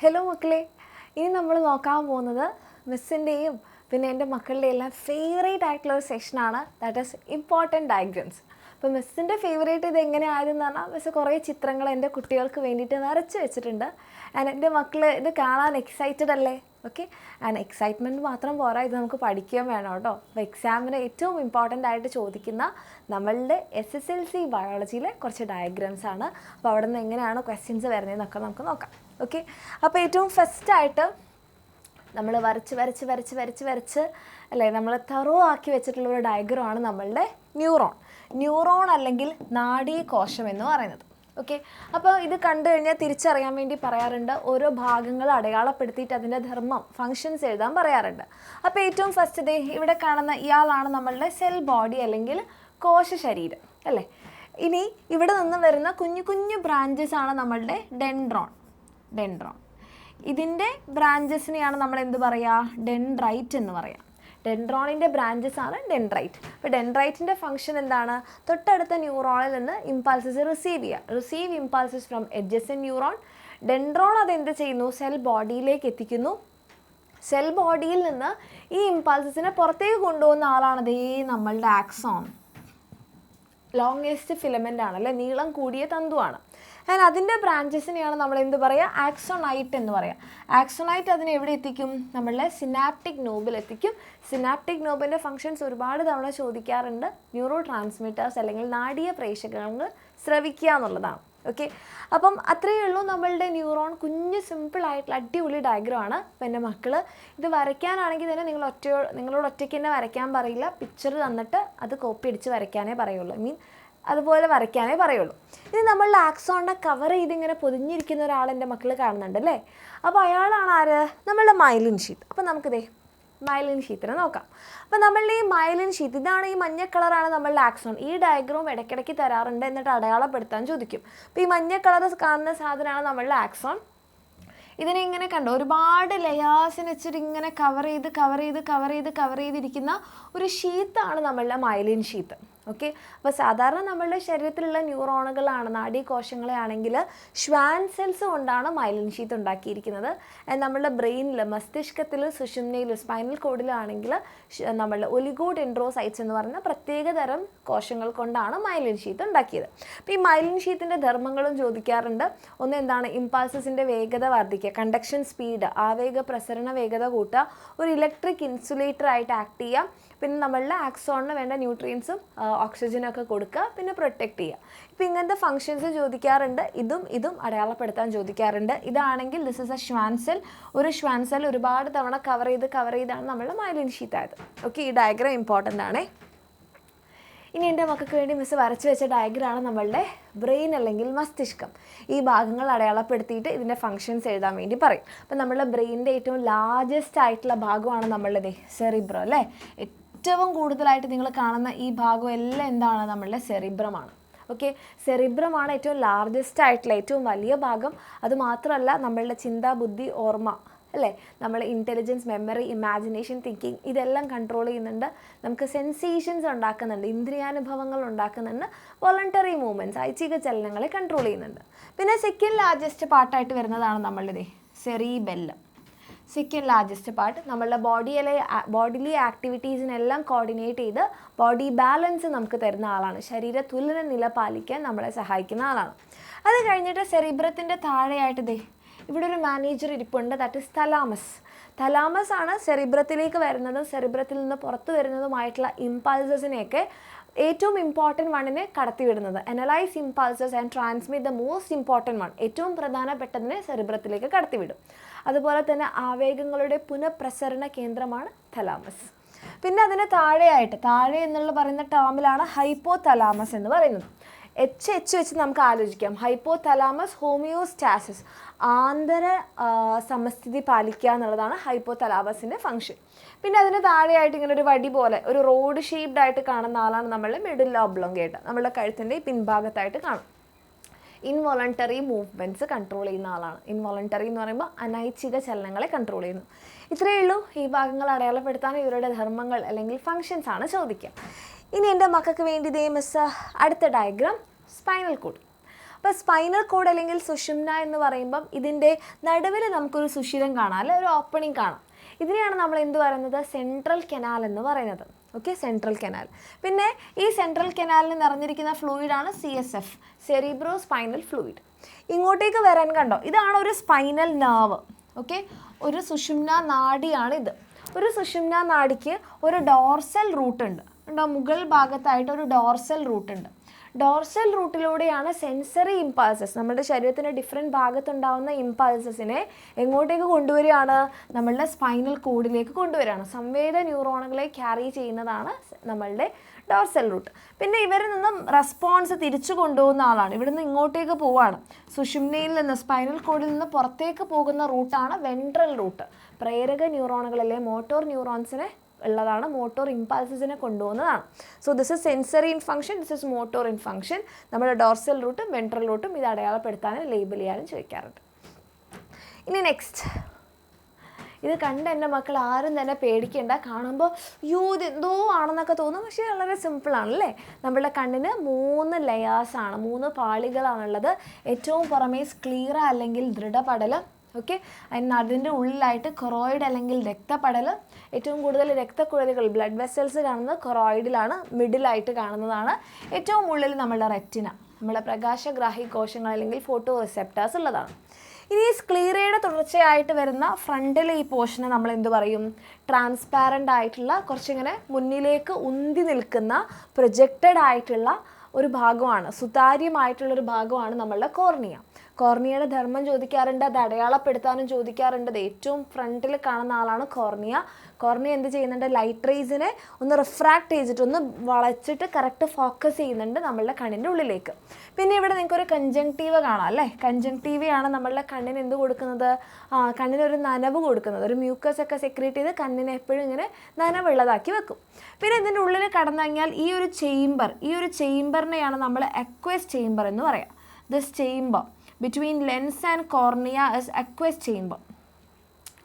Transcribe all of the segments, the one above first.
Hello മക്കളെ, ഇനി നമ്മൾ നോക്കാൻ പോകുന്നത് മിസ്സിൻ്റെയും പിന്നെ എൻ്റെ മക്കളുടെ എല്ലാം ഫേവറേറ്റ് ആയിട്ടുള്ള ഒരു സെഷനാണ്, ദാറ്റ് ഈസ് ഇമ്പോർട്ടൻറ്റ് ഡയഗ്രാംസ്. അപ്പോൾ മിസ്സിൻ്റെ ഫേവറേറ്റ് ഇത് എങ്ങനെയായിരുന്നു പറഞ്ഞാൽ, മിസ്സ് കുറേ ചിത്രങ്ങൾ എൻ്റെ കുട്ടികൾക്ക് വേണ്ടിയിട്ട് വരച്ച് വെച്ചിട്ടുണ്ട്. ആൻഡ് എൻ്റെ മക്കൾ ഇത് കാണാൻ എക്സൈറ്റഡ് അല്ലേ? ഓക്കെ, ആൻഡ് എക്സൈറ്റ്മെൻറ്റ് മാത്രം പോരാ, ഇത് നമുക്ക് പഠിക്കുകയും വേണം കേട്ടോ. അപ്പോൾ എക്സാമിന് ഏറ്റവും ഇമ്പോർട്ടൻ്റ് ആയിട്ട് ചോദിക്കുന്ന നമ്മളുടെ SSLC ബയോളജിയിലെ കുറച്ച് ഡയഗ്രാംസ് ആണ്. അപ്പോൾ അവിടെ നിന്ന് എങ്ങനെയാണ് ക്വസ്റ്റ്യൻസ് വരുന്നതെന്നൊക്കെ നമുക്ക് നോക്കാം. ഓക്കെ, അപ്പോൾ ഏറ്റവും ഫസ്റ്റായിട്ട് നമ്മൾ വരച്ച് അല്ലേ, നമ്മൾ തറോ ആക്കി വെച്ചിട്ടുള്ളൊരു ഡയഗ്രമാണ് നമ്മളുടെ ന്യൂറോൺ അല്ലെങ്കിൽ നാഡീകോശം എന്ന് പറയുന്നത്. ഓക്കെ, അപ്പോൾ ഇത് കണ്ടു കഴിഞ്ഞാൽ തിരിച്ചറിയാൻ വേണ്ടി പറയാറുണ്ട്, ഓരോ ഭാഗങ്ങൾ അടയാളപ്പെടുത്തിയിട്ട് അതിൻ്റെ ധർമ്മം ഫങ്ഷൻസ് എഴുതാൻ പറയാറുണ്ട്. അപ്പോൾ ഏറ്റവും ഫസ്റ്റ് ഇവിടെ കാണുന്ന ഇയാളാണ് നമ്മളുടെ സെൽ ബോഡി അല്ലെങ്കിൽ കോശ ശരീരം അല്ലേ. ഇനി ഇവിടെ നിന്ന് വരുന്ന കുഞ്ഞു കുഞ്ഞു ബ്രാഞ്ചസ് ആണ് നമ്മളുടെ ഡെൻഡ്രോൺ. ഇതിൻ്റെ ബ്രാഞ്ചസിനെയാണ് നമ്മൾ എന്ത് പറയുക, ഡെൻഡ്രൈറ്റ് എന്ന് പറയാം. ഡെൻഡ്രോണിൻ്റെ ബ്രാഞ്ചസ് ആണ് ഡെൻഡ്രൈറ്റ്. അപ്പോൾ ഡെൻഡ്രൈറ്റിൻ്റെ ഫംഗ്ഷൻ എന്താണ്, തൊട്ടടുത്ത ന്യൂറോണിൽ നിന്ന് impulses receive impulses from എഡ്ജസൻ neuron. Dendron അതെന്ത് ചെയ്യുന്നു, സെൽ ബോഡിയിലേക്ക് എത്തിക്കുന്നു. സെൽ ബോഡിയിൽ നിന്ന് ഈ ഇമ്പൾസസിനെ പുറത്തേക്ക് കൊണ്ടുപോകുന്ന ആളാണ് നമ്മളുടെ ആക്സോൺ. ലോങ്ങസ്റ്റ് ഫിലമെൻ്റ് ആണല്ലേ, നീളം കൂടിയ തന്തുവാണ്. ആൻഡ് അതിൻ്റെ ബ്രാഞ്ചസിനെയാണ് നമ്മൾ എന്ത് പറയുക, ആക്സോണൈറ്റ് എന്ന് പറയാം. ആക്സോണൈറ്റ് അതിനെ എവിടെ എത്തിക്കും, നമ്മളുടെ സിനാപ്റ്റിക് നോബിൽ എത്തിക്കും. സിനാപ്റ്റിക് നോബിൻ്റെ ഫങ്ഷൻസ് ഒരുപാട് തവണ ചോദിക്കാറുണ്ട്. ന്യൂറോ ട്രാൻസ്മിറ്റേഴ്സ് അല്ലെങ്കിൽ നാഡീയ പ്രേഷകങ്ങൾ സ്രവിക്കുക എന്നുള്ളതാണ്. ഓക്കെ, അപ്പം അത്രയേ ഉള്ളൂ നമ്മളുടെ ന്യൂറോൺ. കുഞ്ഞ് സിമ്പിളായിട്ടുള്ള അടിപൊളി ഡയഗ്രമാണ്. അപ്പോൾ എൻ്റെ മക്കൾ ഇത് വരയ്ക്കാനാണെങ്കിൽ തന്നെ നിങ്ങളോട് ഒറ്റയ്ക്ക് തന്നെ വരയ്ക്കാൻ പറയില്ല, പിക്ചർ തന്നിട്ട് അത് കോപ്പി അടിച്ച് വരയ്ക്കാനേ പറയുള്ളൂ, അതുപോലെ വരയ്ക്കാനേ പറയുള്ളൂ. ഇനി നമ്മളുടെ ആക്സോണിനെ കവർ ചെയ്ത് ഇങ്ങനെ പൊതിഞ്ഞിരിക്കുന്ന ഒരാൾ എൻ്റെ മക്കൾ കാണുന്നുണ്ട് അല്ലേ. അപ്പോൾ അയാളാണ് ആര്, നമ്മളുടെ മൈലിൻ ഷീത്ത്. അപ്പോൾ നമുക്കിതേ മൈലിൻ ഷീത്തിനെ നോക്കാം. അപ്പോൾ നമ്മളുടെ ഈ മൈലിൻ ഷീത്ത്, ഇതാണ് ഈ മഞ്ഞ കളറാണ് നമ്മളുടെ ആക്സോൺ. ഈ ഡയഗ്രാം ഇടയ്ക്കിടയ്ക്ക് തരാറുണ്ട്, എന്നിട്ട് അടയാളപ്പെടുത്താൻ ചോദിക്കും. അപ്പോൾ ഈ മഞ്ഞ കളർ കാണുന്ന സാധനമാണ് നമ്മളുടെ ആക്സോൺ. ഇതിനെ ഇങ്ങനെ കണ്ടോ, ഒരുപാട് ലെയേഴ്സിന് വെച്ചിട്ട് ഇങ്ങനെ കവർ ചെയ്തിരിക്കുന്ന ഒരു ഷീത്താണ് നമ്മളുടെ മൈലിൻ ഷീത്ത്. ഓക്കെ, അപ്പോൾ സാധാരണ നമ്മളുടെ ശരീരത്തിലുള്ള ന്യൂറോണുകളാണ്, നാഡീകോശങ്ങളെ ആണെങ്കിൽ ഷ്വാൻ സെൽസ് കൊണ്ടാണ് മൈലിൻ ഷീത്ത് ഉണ്ടാക്കിയിരിക്കുന്നത്. നമ്മളുടെ ബ്രെയിനിൽ, മസ്തിഷ്കത്തിൽ, സുഷുമ്നയിൽ, സ്പൈനൽ കോഡിലാണെങ്കിൽ നമ്മളുടെ ഒലിഗോഡെൻഡ്രോസൈറ്റ്സ് എന്ന് പറയുന്ന പ്രത്യേകതരം കോശങ്ങൾ കൊണ്ടാണ് മൈലിൻ ഷീത്ത് ഉണ്ടാക്കിയത്. അപ്പോൾ ഈ മൈലിൻ ഷീത്തിൻ്റെ ധർമ്മങ്ങളും ചോദിക്കാറുണ്ട്. ഒന്ന് എന്താണ്, ഇമ്പൾസസിൻ്റെ വേഗത വർദ്ധിക്കുക, കണ്ടക്ഷൻ സ്പീഡ്, ആവേഗ പ്രസരണ വേഗത കൂട്ടുക, ഒരു ഇലക്ട്രിക് ഇൻസുലേറ്റർ ആയിട്ട് ആക്ട് ചെയ്യുക, പിന്നെ നമ്മളുടെ ആക്സോണിന് വേണ്ട ന്യൂട്രിയൻസും ഓക്സിജനൊക്കെ കൊടുക്കുക, പിന്നെ പ്രൊട്ടക്റ്റ് ചെയ്യുക. ഇപ്പോൾ ഇങ്ങനത്തെ ഫങ്ഷൻസ് ചോദിക്കാറുണ്ട്. ഇതും അടയാളപ്പെടുത്താൻ ചോദിക്കാറുണ്ട്. ഇതാണെങ്കിൽ this is A Schwann cell. ഒരു ഷ്വാൻ സെൽ ഒരുപാട് തവണ കവർ ചെയ്താണ് നമ്മളുടെ മൈലിൻ ഷീത്ത് ആയത്. ഓക്കെ, ഈ ഡയഗ്രാം ഇമ്പോർട്ടൻ്റ് ആണേ. ഇനി എൻ്റെ മക്കൾക്ക് വേണ്ടി മിസ് വരച്ച് വെച്ച ഡയഗ്രാമാണ് നമ്മളുടെ ബ്രെയിൻ അല്ലെങ്കിൽ മസ്തിഷ്കം. ഈ ഭാഗങ്ങൾ അടയാളപ്പെടുത്തിയിട്ട് ഇതിൻ്റെ ഫങ്ഷൻസ് എഴുതാൻ വേണ്ടി പറയും. അപ്പോൾ നമ്മളുടെ ബ്രെയിനിൻ്റെ ഏറ്റവും ലാർജസ്റ്റ് ആയിട്ടുള്ള ഭാഗമാണ് നമ്മളുടെ സെറിബ്രം അല്ലേ. ഏറ്റവും കൂടുതലായിട്ട് നിങ്ങൾ കാണുന്ന ഈ ഭാഗം എല്ലാം എന്താണ്, നമ്മളുടെ സെറിബ്രമാണ്. ഓക്കെ, സെറിബ്രമാണ് ഏറ്റവും ലാർജസ്റ്റ് ആയിട്ടുള്ള ഏറ്റവും വലിയ ഭാഗം. അതുമാത്രമല്ല നമ്മളുടെ ചിന്ത, ബുദ്ധി, ഓർമ്മ അല്ലേ, നമ്മൾ ഇൻ്റലിജൻസ്, മെമ്മറി, ഇമാജിനേഷൻ, തിങ്കിങ് ഇതെല്ലാം കൺട്രോൾ ചെയ്യുന്നുണ്ട്. നമുക്ക് സെൻസേഷൻസ് ഉണ്ടാക്കുന്നുണ്ട്, ഇന്ദ്രിയാനുഭവങ്ങൾ ഉണ്ടാക്കുന്നുണ്ട്, വോളണ്ടറി മൂവ്മെൻറ്റ്സ്, ഐച്ഛിക ചലനങ്ങളെ കൺട്രോൾ ചെയ്യുന്നുണ്ട്. പിന്നെ സെക്കൻഡ് ലാർജസ്റ്റ് പാർട്ടായിട്ട് വരുന്നതാണ് നമ്മളുടെ സെറിബെല്ലം. സെക്കൻഡ് ലാർജസ്റ്റ് പാർട്ട് നമ്മളുടെ ബോഡിയിലെ ആക്ടിവിറ്റീസിനെല്ലാം കോർഡിനേറ്റ് ചെയ്ത് ബോഡി ബാലൻസ് നമുക്ക് തരുന്ന ആളാണ്. ശരീര തുലന നില പാലിക്കാൻ നമ്മളെ സഹായിക്കുന്ന ആളാണ്. അത് കഴിഞ്ഞിട്ട് സെറിബ്രത്തിൻ്റെ താഴെയായിട്ട് ഇവിടെ ഒരു മാനേജർ ഇരിപ്പുണ്ട്, ദാറ്റ് ഇസ് തലാമസ് ആണ് സെറിബ്രത്തിലേക്ക് വരുന്നതും സെറിബ്രത്തിൽ നിന്ന് പുറത്തു വരുന്നതുമായിട്ടുള്ള ഇമ്പൾസസിനെയൊക്കെ ഏറ്റവും ഇമ്പോർട്ടൻറ്റ് വണ്ണിനെ കടത്തിവിടുന്നത്. Analyse impulses and transmit the most important one, ഏറ്റവും പ്രധാനപ്പെട്ടതിനെ സെറിബ്രത്തിലേക്ക് കടത്തിവിടും. അതുപോലെ തന്നെ ആവേഗങ്ങളുടെ പുനഃപ്രസരണ കേന്ദ്രമാണ് തലാമസ്. പിന്നെ അതിന് താഴെ എന്നുള്ള പറയുന്ന ടേമിലാണ് ഹൈപ്പോ തലാമസ് എന്ന് പറയുന്നത്. എച്ച് വെച്ച് നമുക്ക് ആലോചിക്കാം. ഹൈപ്പോ തലാമസ് ഹോമിയോസ്റ്റാസിസ്, ആന്തര സമസ്ഥിതി പാലിക്കുക എന്നുള്ളതാണ് ഹൈപ്പോ തലാമസിൻ്റെ ഫംഗ്ഷൻ. പിന്നെ അതിന് താഴെയായിട്ട് ഇങ്ങനെ ഒരു വടി പോലെ ഒരു റോഡ് ഷേപ്ഡ് ആയിട്ട് കാണുന്ന ആളാണ് നമ്മളുടെ മെഡുല്ല ഒബ്ലോങ്കേറ്റ. നമ്മളുടെ കഴുത്തിൻ്റെ പിൻഭാഗത്തായിട്ട് കാണും. ഇൻവോളണ്ടറി മൂവ്മെൻറ്റ്സ് കൺട്രോൾ ചെയ്യുന്ന ആളാണ്. ഇൻവോളണ്ടറി എന്ന് പറയുമ്പോൾ അനൈച്ഛിക ചലനങ്ങളെ കൺട്രോൾ ചെയ്യുന്നു. ഇത്രയേ ഉള്ളൂ. ഈ ഭാഗങ്ങൾ അടയാളപ്പെടുത്താൻ ഇവരുടെ ധർമ്മങ്ങൾ അല്ലെങ്കിൽ ഫങ്ഷൻസ് ആണ് ചോദിക്കുക. ഇനി എൻ്റെ മക്കൾക്ക് വേണ്ടി മിസ് അടുത്ത ഡയഗ്രാം സ്പൈനൽ കോഡ്. ഇപ്പോൾ സ്പൈനൽ കോഡ് അല്ലെങ്കിൽ സുഷുമ്ന എന്ന് പറയുമ്പം ഇതിൻ്റെ നടുവിൽ നമുക്കൊരു സുഷിരം കാണാം, അല്ലെ ഒരു ഓപ്പണിംഗ് കാണാം. ഇതിനെയാണ് നമ്മൾ എന്ത് പറയുന്നത്? സെൻട്രൽ കനാൽ എന്ന് പറയുന്നത്. Okay, central canal. പിന്നെ ഈ സെൻട്രൽ കനാലിൽ നിറഞ്ഞിരിക്കുന്ന ഫ്ലൂയിഡാണ് CSF, സെറിബ്രോ സ്പൈനൽ ഫ്ലൂയിഡ്. ഇങ്ങോട്ടേക്ക് വരാൻ കണ്ടോ, ഇതാണ് ഒരു സ്പൈനൽ നെർവ്. ഓക്കെ, ഒരു സുഷുമ്ന നാഡിയാണിത്. ഒരു സുഷുമ്ന നാഡിക്ക് ഒരു ഡോർസൽ റൂട്ട് ഉണ്ട്. മുകൾ ഭാഗത്തായിട്ട് ഒരു ഡോർസൽ റൂട്ട് ഉണ്ട്. ഡോർസൽ റൂട്ടിലൂടെയാണ് സെൻസറി ഇമ്പൾസസ്, നമ്മുടെ ശരീരത്തിൻ്റെ ഡിഫറെൻറ്റ് ഭാഗത്തുണ്ടാകുന്ന ഇമ്പൾസസിനെ എങ്ങോട്ടേക്ക് കൊണ്ടുവരികയാണ്? നമ്മളുടെ സ്പൈനൽ കോഡിലേക്ക് കൊണ്ടുവരികയാണ്. സംവേദ ന്യൂറോണുകളെ ക്യാരി ചെയ്യുന്നതാണ് നമ്മളുടെ ഡോർസൽ റൂട്ട്. പിന്നെ ഇവരിൽ നിന്നും റെസ്പോൺസ് തിരിച്ചു കൊണ്ടുപോകുന്ന ആളാണ്. ഇവിടെ നിന്ന് ഇങ്ങോട്ടേക്ക് പോവുകയാണ്. സുഷുമ്നയിൽ നിന്ന്, സ്പൈനൽ കോഡിൽ നിന്ന് പുറത്തേക്ക് പോകുന്ന റൂട്ടാണ് വെൻട്രൽ റൂട്ട്. പ്രേരക ന്യൂറോണുകളിലെ മോട്ടോർ ന്യൂറോൺസിനെ ഉള്ളതാണ്, മോട്ടോർ ഇമ്പൾസസിനെ കൊണ്ടുപോകുന്നതാണ്. So this is sensory in function, this is motor in function. നമ്മുടെ ഡോർസൽ റൂട്ടും വെൻട്രൽ റൂട്ടും ഇത് അടയാളപ്പെടുത്താനും ലേബിൾ ചെയ്യാനും ചോദിക്കാറുണ്ട്. ഇനി നെക്സ്റ്റ്, ഇത് കണ്ട് എൻ്റെ മക്കൾ ആരും തന്നെ പേടിക്കേണ്ട. കാണുമ്പോൾ ഇത് എന്തോ ആണെന്നൊക്കെ തോന്നും, പക്ഷേ വളരെ സിമ്പിളാണല്ലേ. നമ്മുടെ കണ്ണിന് 3 ലെയേഴ്സാണ്, 3 പാളികളാണുള്ളത്. ഏറ്റവും പുറമേ സ്ക്ലീറ അല്ലെങ്കിൽ ദൃഢപടലം. ഓക്കെ, അതിൻ്റെ ഉള്ളിലായിട്ട് കൊറോയിഡ് അല്ലെങ്കിൽ രക്തപടലം. ഏറ്റവും കൂടുതൽ രക്തക്കുഴലുകൾ, ബ്ലഡ് വെസൽസ് കാണുന്നത് കൊറോയിഡിലാണ്, മിഡിലായിട്ട് കാണുന്നതാണ്. ഏറ്റവും ഉള്ളിൽ നമ്മളുടെ റെറ്റിന, നമ്മുടെ പ്രകാശഗ്രാഹി കോശങ്ങൾ അല്ലെങ്കിൽ ഫോട്ടോ റിസെപ്റ്റേഴ്സ് ഉള്ളതാണ്. ഇനി ഈ സ്ക്ലീറയുടെ തുടർച്ചയായിട്ട് വരുന്ന ഫ്രണ്ടിലെ ഈ പോർഷനെ നമ്മൾ എന്ത് പറയും? ട്രാൻസ്പാരൻ്റ് ആയിട്ടുള്ള, കുറച്ചിങ്ങനെ മുന്നിലേക്ക് ഉന്തി നിൽക്കുന്ന, പ്രൊജക്റ്റഡ് ആയിട്ടുള്ള ഒരു ഭാഗമാണ്, സുതാര്യമായിട്ടുള്ളൊരു ഭാഗമാണ് നമ്മളുടെ കോർണിയ. കോർണിയയുടെ ധർമ്മം ചോദിക്കാറുണ്ട്, അത് അടയാളപ്പെടുത്താനും ചോദിക്കാറുണ്ട്. അത് ഏറ്റവും ഫ്രണ്ടിൽ കാണുന്ന ആളാണ് കോർണിയ. കോർണിയ എന്ത് ചെയ്യുന്നുണ്ട്? ലൈറ്റ് റേസിനെ ഒന്ന് റിഫ്രാക്ട് ചെയ്തിട്ട്, ഒന്ന് വളച്ചിട്ട് കറക്റ്റ് ഫോക്കസ് ചെയ്യുന്നുണ്ട് നമ്മളുടെ കണ്ണിൻ്റെ ഉള്ളിലേക്ക്. പിന്നെ ഇവിടെ നിങ്ങൾക്കൊരു കൺജങ്ക്റ്റീവ കാണാം അല്ലേ? കൺജങ്ക്റ്റീവയാണ് നമ്മളുടെ കണ്ണിന് എന്ത് കൊടുക്കുന്നത്? കണ്ണിനൊരു നനവ് കൊടുക്കുന്നത്. ഒരു മ്യൂക്കസ് ഒക്കെ സെക്രീറ്റ് ചെയ്ത് കണ്ണിനെ എപ്പോഴും ഇങ്ങനെ നനവുള്ളതാക്കി വെക്കും. പിന്നെ ഇതിൻ്റെ ഉള്ളിൽ കടന്നു കഴിഞ്ഞാൽ ഈ ഒരു ചേംബറിനെയാണ് നമ്മൾ അക്വസ് ചേംബർ എന്ന് പറയാം. This chamber between lens and cornea is aqueous chamber.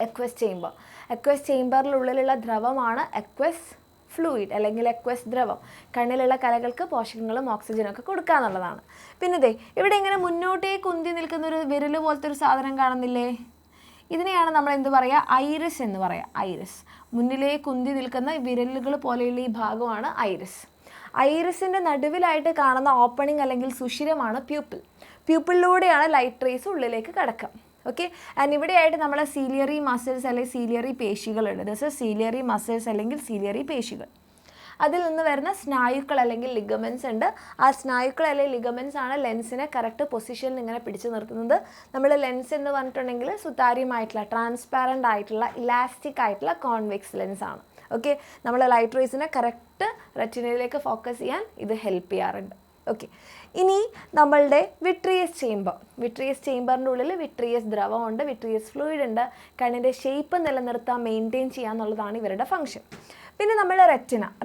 aqueous ചേംബറിനുള്ളിലുള്ള ദ്രവമാണ് aqueous fluid അല്ലെങ്കിൽ aqueous ദ്രവം. കണ്ണിലുള്ള കലകൾക്ക് പോഷകങ്ങളും ഓക്സിജനും ഒക്കെ കൊടുക്കുക എന്നുള്ളതാണ്. പിന്നെ ഇവിടെ ഇങ്ങനെ മുന്നോട്ടേക്ക് ഉന്തി നിൽക്കുന്ന ഒരു വിരൽ പോലത്തെ ഒരു സാധനം കാണുന്നില്ലേ? ഇതിനെയാണ് നമ്മൾ എന്ത് പറയുക? ഐറിസ് എന്ന് പറയാം. ഐറിസ്, മുന്നിലേക്ക് ഉന്തി നിൽക്കുന്ന വിരലുകൾ പോലെയുള്ള ഈ ഭാഗമാണ് ഐറിസ്. ഐറിസിൻ്റെ നടുവിലായിട്ട് കാണുന്ന ഓപ്പണിംഗ് അല്ലെങ്കിൽ സുഷിരമാണ് പ്യൂപ്പിൾ. പ്യൂപ്പിളിലൂടെയാണ് ലൈറ്റ് റേസ് ഉള്ളിലേക്ക് കടക്കുക. ഓക്കെ, ആൻഡ് ഇവിടെയായിട്ട് നമ്മളെ സീലിയറി മസിൽസ് അല്ലെങ്കിൽ സീലിയറി പേശികളുണ്ട്. ദിസ് ഇസ് സീലിയറി മസിൽസ് അല്ലെങ്കിൽ സീലിയറി പേശികൾ. അതിൽ നിന്ന് വരുന്ന സ്നായുക്കൾ അല്ലെങ്കിൽ ലിഗമെൻറ്റ്സ് ഉണ്ട്. ആ സ്നായുക്കൾ അല്ലെങ്കിൽ ലിഗമെൻറ്റ്സ് ആണ് ലെൻസിനെ കറക്റ്റ് പൊസിഷനിൽ ഇങ്ങനെ പിടിച്ചു നിർത്തുന്നത്. നമ്മൾ ലെൻസ് എന്ന് പറഞ്ഞിട്ടുണ്ടെങ്കിൽ സുതാര്യമായിട്ടുള്ള, ട്രാൻസ്പാരൻ്റ് ആയിട്ടുള്ള, ഇലാസ്റ്റിക് ആയിട്ടുള്ള കോൺവെക്സ് ലെൻസ് ആണ്. ഓക്കെ, നമ്മൾ ലൈറ്റ് റേസിനെ കറക്റ്റ് റെറ്റിനയിലേക്ക് ഫോക്കസ് ചെയ്യാൻ ഇത് ഹെൽപ്പ് ചെയ്യാറുണ്ട്. ഓക്കെ, ഇനി നമ്മളുടെ വിട്രിയസ് ചേംബറിൻ്റെ ഉള്ളിൽ വിട്രിയസ് ദ്രവമുണ്ട്, വിട്രിയസ് ഫ്ലൂയിഡ് ഉണ്ട്. കണ്ണിൻ്റെ ഷേപ്പ് നിലനിർത്താൻ, മെയിൻറ്റെയിൻ ചെയ്യുക എന്നുള്ളതാണ് ഇവരുടെ ഫംഗ്ഷൻ. പിന്നെ നമ്മളുടെ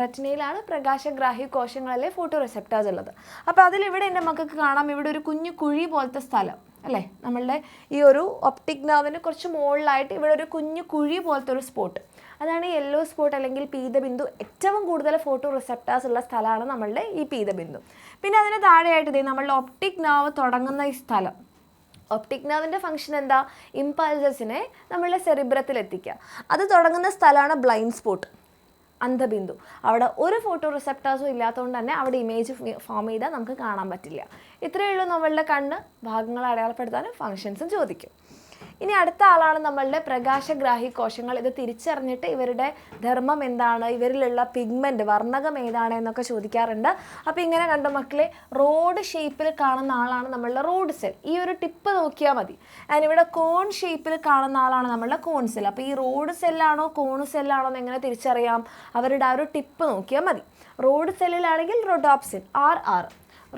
റെറ്റിനയിലാണ് പ്രകാശഗ്രാഹി കോശങ്ങളല്ലേ ഫോട്ടോ റിസെപ്റ്റേഴ്സ് ഉള്ളത്. അപ്പോൾ അതിലിവിടെ എൻ്റെ മക്കൾക്ക് കാണാം, ഇവിടെ ഒരു കുഞ്ഞു കുഴി പോലത്തെ സ്ഥലം അല്ലേ? നമ്മളുടെ ഈ ഒരു ഒപ്റ്റിക് നെർവിന് കുറച്ച് മുകളിലായിട്ട് ഇവിടെ ഒരു കുഞ്ഞു കുഴി പോലത്തെ ഒരു സ്പോട്ട്, അതാണ് യെല്ലോ സ്പോട്ട് അല്ലെങ്കിൽ പീതബിന്ദു. ഏറ്റവും കൂടുതൽ ഫോട്ടോ റിസെപ്റ്റേഴ്സ് ഉള്ള സ്ഥലമാണ് നമ്മളുടെ ഈ പീതബിന്ദു. പിന്നെ അതിന് താഴെയായിട്ട് നമ്മളുടെ ഒപ്റ്റിക് നെർവ് തുടങ്ങുന്ന ഈ സ്ഥലം. ഒപ്റ്റിക് നെർവിൻ്റെ ഫംഗ്ഷൻ എന്താ? ഇമ്പൾസസിനെ നമ്മളുടെ സെറിബ്രത്തിൽ എത്തിക്കുക. അത് തുടങ്ങുന്ന സ്ഥലമാണ് ബ്ലൈൻഡ് സ്പോട്ട്, അന്ധബിന്ദു. അവിടെ ഒരു ഫോട്ടോ റിസെപ്റ്റേഴ്സും ഇല്ലാത്തതുകൊണ്ട് തന്നെ അവിടെ ഇമേജ് ഫോം ചെയ്താൽ നമുക്ക് കാണാൻ പറ്റില്ല. ഇത്രയേ ഉള്ളൂ നമ്മളുടെ കണ്ണ്. ഭാഗങ്ങൾ അടയാളപ്പെടുത്താനും ഫങ്ഷൻസും ചോദിക്കും. ഇനി അടുത്ത ആളാണ് നമ്മളുടെ പ്രകാശഗ്രാഹി കോശങ്ങൾ. ഇത് തിരിച്ചറിഞ്ഞിട്ട് ഇവരുടെ ധർമ്മം എന്താണ്, ഇവരിലുള്ള പിഗ്മെൻറ്റ്, വർണ്ണകം ഏതാണ് എന്നൊക്കെ ചോദിക്കാറുണ്ട്. അപ്പോൾ ഇങ്ങനെ കണ്ട മക്കളെ, റോഡ് ഷേപ്പിൽ കാണുന്ന ആളാണ് നമ്മളുടെ റോഡ് സെൽ. ഈ ഒരു ടിപ്പ് നോക്കിയാൽ മതി. ആൻഡ് ഇവിടെ കോൺ ഷേപ്പിൽ കാണുന്ന ആളാണ് നമ്മളുടെ കോൺ സെൽ. അപ്പോൾ ഈ റോഡ് സെല്ലാണോ കോൺ സെല്ലാണോ എന്ന് എങ്ങനെ തിരിച്ചറിയാം? അവരുടെ ആ ഒരു ടിപ്പ് നോക്കിയാൽ മതി. റോഡ് സെല്ലിലാണെങ്കിൽ റൊഡോപ്സിൻ, RR.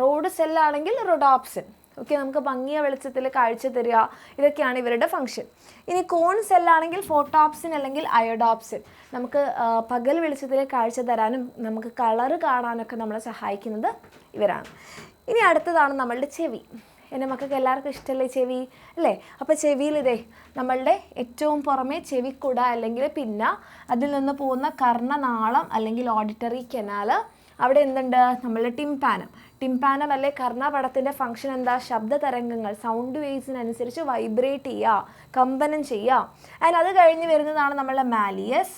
റോഡ് സെല്ലാണെങ്കിൽ റൊഡോപ്സിൻ. ഓക്കെ, നമുക്ക് ഭംഗിയ വെളിച്ചത്തിൽ കാഴ്ച തരിക, ഇതൊക്കെയാണ് ഇവരുടെ ഫംഗ്ഷൻ. ഇനി കോൺ സെല്ലാണെങ്കിൽ ഫോട്ടോപ്സിൻ അല്ലെങ്കിൽ അയോഡോപ്സിൻ. നമുക്ക് പകൽ വെളിച്ചത്തിൽ കാഴ്ച തരാനും നമുക്ക് കളറ് കാണാനൊക്കെ നമ്മളെ സഹായിക്കുന്നത് ഇവരാണ്. ഇനി അടുത്തതാണ് നമ്മളുടെ ചെവി. എൻ്റെ മക്കൾക്ക് എല്ലാവർക്കും ഇഷ്ടമല്ലേ ചെവി അല്ലേ? അപ്പോൾ ചെവിയിൽ നമ്മളുടെ ഏറ്റവും പുറമേ ചെവിക്കുട അല്ലെങ്കിൽ പിന്നെ അതിൽ നിന്ന് പോകുന്ന കർണനാളം അല്ലെങ്കിൽ ഓഡിറ്ററി കനാൽ, അവിടെ എന്തുണ്ട്? നമ്മളുടെ ടിംപാനം അല്ലെ കർണപടത്തിൻ്റെ ഫംഗ്ഷൻ എന്താ? ശബ്ദ തരംഗങ്ങൾ സൗണ്ട് വേവ്സിനനുസരിച്ച് വൈബ്രേറ്റ് ചെയ്യുക, കമ്പനം ചെയ്യുക. ആൻഡ് അത് കഴിഞ്ഞ് വരുന്നതാണ് നമ്മളുടെ മാലിയസ്,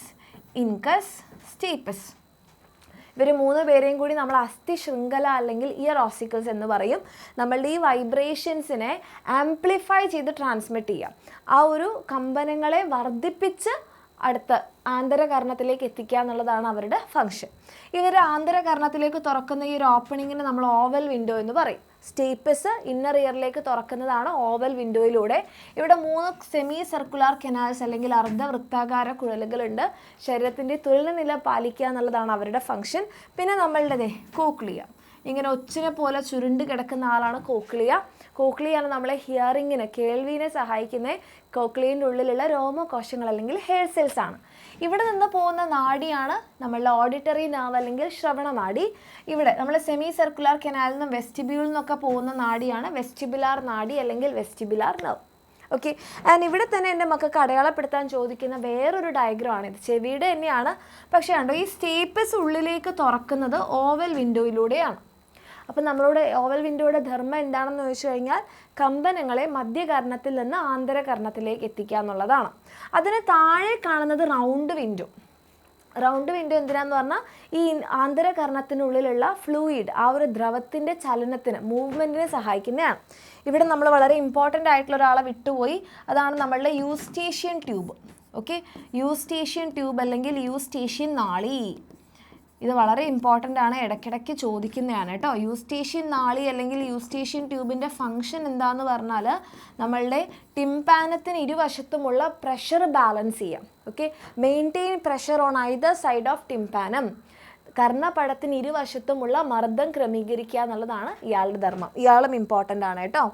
ഇൻകസ്, സ്റ്റേപ്പസ്. ഇവർ 3 പേരെയും കൂടി നമ്മൾ അസ്ഥി ശൃംഖല അല്ലെങ്കിൽ ഇയർ ഓസിക്കിൾസ് എന്ന് പറയും. നമ്മളുടെ ഈ വൈബ്രേഷൻസിനെ ആംപ്ലിഫൈ ചെയ്ത് ട്രാൻസ്മിറ്റ് ചെയ്യുക, ആ ഒരു കമ്പനങ്ങളെ വർദ്ധിപ്പിച്ച് അടുത്ത ആന്തരകർണത്തിലേക്ക് എത്തിക്കുക എന്നുള്ളതാണ് അവരുടെ ഫംഗ്ഷൻ. ഇവർ ആന്തരകർണത്തിലേക്ക് തുറക്കുന്ന ഈ ഒരു ഓപ്പണിങ്ങിന് നമ്മൾ ഓവൽ വിൻഡോ എന്ന് പറയും. Stapes inner ഇയറിലേക്ക് തുറക്കുന്നതാണ് oval വിൻഡോയിലൂടെ. ഇവിടെ 3 സെമി സർക്കുലാർ കനാൽസ് അല്ലെങ്കിൽ അർദ്ധവൃത്താകാര കുഴലുകളുണ്ട്. ശരീരത്തിൻ്റെ തുലനനില പാലിക്കുക എന്നുള്ളതാണ് അവരുടെ ഫംഗ്ഷൻ. പിന്നെ നമ്മളുടെ കോക്ലിയ, ഇങ്ങനെ ഒച്ചിനെ പോലെ ചുരുണ്ട് കിടക്കുന്ന ആളാണ് കോക്ലിയ. കോക്ലിയാണ് നമ്മളെ ഹിയറിങ്ങിന്, കേൾവിനെ സഹായിക്കുന്ന കോക്ലിയൻ്റെ ഉള്ളിലുള്ള രോമകോശങ്ങൾ അല്ലെങ്കിൽ ഹെയർ സെൽസ് ആണ്. ഇവിടെ നിന്ന് പോകുന്ന നാഡിയാണ് നമ്മളുടെ ഓഡിറ്ററി നെർവ് അല്ലെങ്കിൽ ശ്രവണനാഡി. ഇവിടെ നമ്മൾ സെമി സർക്കുലാർ കനാലിൽ നിന്നും വെസ്റ്റിബ്യൂളിൽ നിന്നൊക്കെ പോകുന്ന നാഡിയാണ് വെസ്റ്റിബുലാർ നാഡി അല്ലെങ്കിൽ വെസ്റ്റിബുലാർ നെർവ്. ഓക്കെ, ആൻഡ് ഇവിടെ തന്നെ എൻ്റെ മക്കൾക്ക് അടയാളപ്പെടുത്താൻ ചോദിക്കുന്ന വേറൊരു ഡയഗ്രാമാണ് ഇത്. ചെവിയുടെ തന്നെയാണ്, പക്ഷേ കണ്ടോ ഈ സ്റ്റേപ്പസ് ഉള്ളിലേക്ക് തുറക്കുന്നത് ഓവൽ വിൻഡോയിലൂടെയാണ്. അപ്പം നമ്മളോട് ഓവൽ വിൻഡോയുടെ ധർമ്മം എന്താണെന്ന് ചോദിച്ചു കഴിഞ്ഞാൽ കമ്പനങ്ങളെ മധ്യകർണത്തിൽ നിന്ന് ആന്തരകർണത്തിലേക്ക് എത്തിക്കുക എന്നുള്ളതാണ്. അതിന് താഴെ കാണുന്നത് റൗണ്ട് വിൻഡോ. റൗണ്ട് വിൻഡോ എന്തിനാന്ന് പറഞ്ഞാൽ ഈ ആന്തരകർണത്തിനുള്ളിലുള്ള ഫ്ലൂയിഡ്, ആ ഒരു ദ്രവത്തിൻ്റെ ചലനത്തിന്, മൂവ്മെൻറ്റിനെ സഹായിക്കുന്നതാണ്. ഇവിടെ നമ്മൾ വളരെ ഇമ്പോർട്ടൻ്റ് ആയിട്ടുള്ള ഒരാളെ വിട്ടുപോയി, അതാണ് നമ്മളുടെ Eustachian tube. Okay, Eustachian tube അല്ലെങ്കിൽ യൂസ്റ്റേഷ്യൻ നാളി. ഇത് വളരെ ഇമ്പോർട്ടൻ്റ് ആണ്, ഇടയ്ക്കിടയ്ക്ക് ചോദിക്കുന്നതാണ് കേട്ടോ. യൂസ്റ്റേഷ്യൻ നാളി അല്ലെങ്കിൽ യൂസ്റ്റേഷ്യൻ ട്യൂബിൻ്റെ ഫംഗ്ഷൻ എന്താണെന്ന് പറഞ്ഞാൽ നമ്മളുടെ ടിംപാനത്തിന് ഇരുവശത്തുമുള്ള പ്രഷർ ബാലൻസ് ചെയ്യാം. Okay, maintain pressure on either side of tympanum. കർണപടത്തിന് ഇരുവശത്തുമുള്ള മർദ്ദം ക്രമീകരിക്കുക എന്നുള്ളതാണ് ഇയാളുടെ ധർമ്മം. ഇയാളും ഇമ്പോർട്ടൻ്റ് ആണ് കേട്ടോ.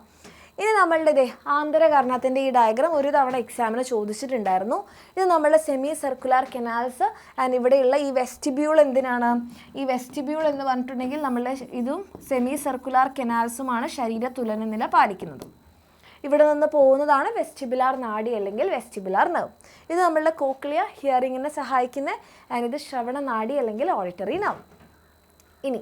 ഇനി നമ്മളുടെ ആന്തരകർണത്തിൻ്റെ ഈ ഡയഗ്രാം ഒരു തവണ എക്സാമിന് ചോദിച്ചിട്ടുണ്ടായിരുന്നു. ഇത് നമ്മളുടെ സെമി സർക്കുലാർ കനാൽസ് ആൻഡ് ഇവിടെയുള്ള ഈ വെസ്റ്റിബ്യൂൾ എന്തിനാണ്? ഈ വെസ്റ്റിബ്യൂൾ എന്ന് പറഞ്ഞിട്ടുണ്ടെങ്കിൽ നമ്മളുടെ ഇതും സെമി സർക്കുലാർ കനാൽസുമാണ് ശരീര തുലനനില പാലിക്കുന്നത്. ഇവിടെ നിന്ന് പോകുന്നതാണ് വെസ്റ്റിബുലാർ നാഡി അല്ലെങ്കിൽ വെസ്റ്റിബുലാർ നെർവ്. ഇത് നമ്മളുടെ കോക്ലിയ, ഹിയറിങ്ങിനെ സഹായിക്കുന്ന, ആൻഡ് ഇത് ശ്രവണ നാഡി അല്ലെങ്കിൽ ഓഡിറ്ററി നെർവ്. ഇനി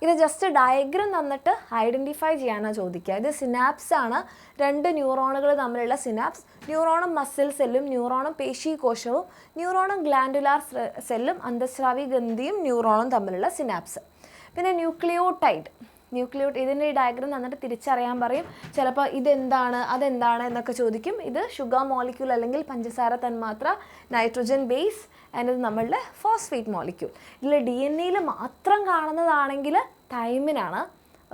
ഇത് ജസ്റ്റ് ഡയഗ്രം തന്നിട്ട് ഐഡൻറ്റിഫൈ ചെയ്യാനാണ് ചോദിക്കുക. ഇത് സിനാപ്സ് ആണ്, 2 ന്യൂറോണുകൾ തമ്മിലുള്ള സിനാപ്സ്. ന്യൂറോണും മസിൽ സെല്ലും, ന്യൂറോണും പേശീകോശവും, ന്യൂറോണും ഗ്ലാൻഡുലാർ സെല്ലും, അന്തസ്രാവി ഗ്രന്ഥിയും ന്യൂറോണും തമ്മിലുള്ള സിനാപ്സ്. പിന്നെ ന്യൂക്ലിയോടൈഡ്, ഇതിൻ്റെ ഈ ഡയഗ്രം തന്നിട്ട് തിരിച്ചറിയാൻ പറയും. ചിലപ്പോൾ ഇതെന്താണ് അതെന്താണ് എന്നൊക്കെ ചോദിക്കും. ഇത് ഷുഗർ മോളിക്യൂൾ അല്ലെങ്കിൽ പഞ്ചസാര തന്മാത്ര, നൈട്രജൻ ബേസ്, ആൻഡ് ഇത് നമ്മളുടെ ഫോസ്ഫേറ്റ് മോളിക്യൂൾ. ഇതിൽ DNA മാത്രം കാണുന്നതാണെങ്കിൽ തൈമിനാണ്.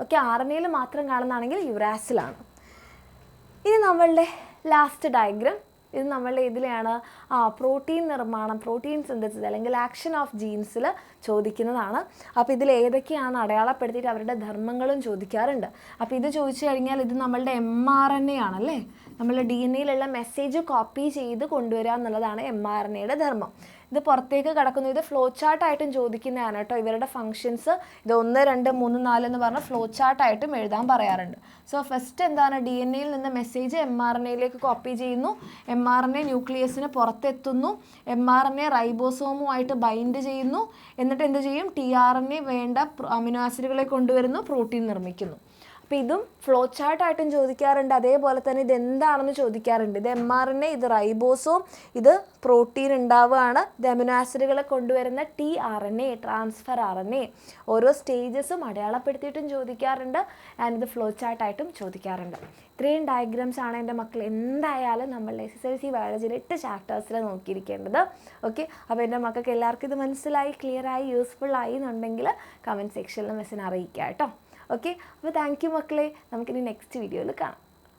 ഓക്കെ, RNA മാത്രം കാണുന്നതാണെങ്കിൽ യുറാസിലാണ്. ഇനി നമ്മളുടെ ലാസ്റ്റ് ഡയഗ്രം, ഇത് നമ്മളുടെ ഇതിലെയാണ് പ്രോട്ടീൻ നിർമ്മാണം, പ്രോട്ടീൻ സിന്തസിസ് അല്ലെങ്കിൽ ആക്ഷൻ ഓഫ് ജീൻസിൽ ചോദിക്കുന്നതാണ്. അപ്പോൾ ഇതിൽ ഏതൊക്കെയാണ് അടയാളപ്പെടുത്തിയിട്ട് അവരുടെ ധർമ്മങ്ങളും ചോദിക്കാറുണ്ട്. അപ്പോൾ ഇത് ചോദിച്ചു കഴിഞ്ഞാൽ ഇത് നമ്മളുടെ mRNA ആണല്ലേ, നമ്മളുടെ DNA മെസ്സേജ് കോപ്പി ചെയ്ത് കൊണ്ടുവരിക എന്നുള്ളതാണ് mRNAയുടെ ധർമ്മം. ഇത് പുറത്തേക്ക് കടക്കുന്നു. ഇത് ഫ്ലോ ചാർട്ടായിട്ടും ചോദിക്കുന്നതാണ് കേട്ടോ. ഇവരുടെ ഫംഗ്ഷൻസ് ഇത് 1, 2, 3, 4 എന്ന് പറഞ്ഞാൽ ഫ്ലോ ചാർട്ടായിട്ടും എഴുതാൻ പറയാറുണ്ട്. സോ ഫസ്റ്റ് എന്താണ്? DNA-യിൽ നിന്ന് മെസ്സേജ് mRNA-യിലേക്ക് കോപ്പി ചെയ്യുന്നു. mRNA ന്യൂക്ലിയസിന് പുറത്തെത്തുന്നു. mRNA റൈബോസോമുമായിട്ട് ബൈൻഡ് ചെയ്യുന്നു. എന്നിട്ട് എന്ത് ചെയ്യും? tRNA വേണ്ട അമിനോ ആസിഡുകളെ കൊണ്ടുവരുന്നു, പ്രോട്ടീൻ നിർമ്മിക്കുന്നു. അപ്പോൾ ഇതും ഫ്ലോ ചാർട്ടായിട്ടും ചോദിക്കാറുണ്ട്. അതേപോലെ തന്നെ ഇത് എന്താണെന്ന് ചോദിക്കാറുണ്ട്. ഇത് mRNA, ഇത് റൈബോസോം, ഇത് പ്രോട്ടീൻ ഉണ്ടാവുകയാണ്. ഇത് അമിനോ ആസിഡുകളെ കൊണ്ടുവരുന്ന tRNA, ട്രാൻസ്ഫർ RNA. ഓരോ സ്റ്റേജസും അടയാളപ്പെടുത്തിയിട്ടും ചോദിക്കാറുണ്ട്. ആൻഡ് ഇത് ഫ്ലോ ചാർട്ടായിട്ടും ചോദിക്കാറുണ്ട്. ഇത്രയും ഡയഗ്രാംസ് ആണ് എൻ്റെ മക്കൾ എന്തായാലും നമ്മൾ SSLC ബയോളജിയിൽ 8 ചാപ്റ്റേഴ്സിൽ നോക്കിയിരിക്കേണ്ടത്. ഓക്കെ, അപ്പോൾ എൻ്റെ മക്കൾക്ക് എല്ലാവർക്കും ഇത് മനസ്സിലായി, ക്ലിയറായി, യൂസ്ഫുൾ ആയി എന്നുണ്ടെങ്കിൽ കമൻറ്റ് സെക്ഷനിൽ മെസ്സേജ് അറിയിക്കുക കേട്ടോ. ഓക്കെ, അപ്പോൾ താങ്ക് യു മക്കളെ. നമുക്കിനി നെക്സ്റ്റ് വീഡിയോയിൽ കാണാം.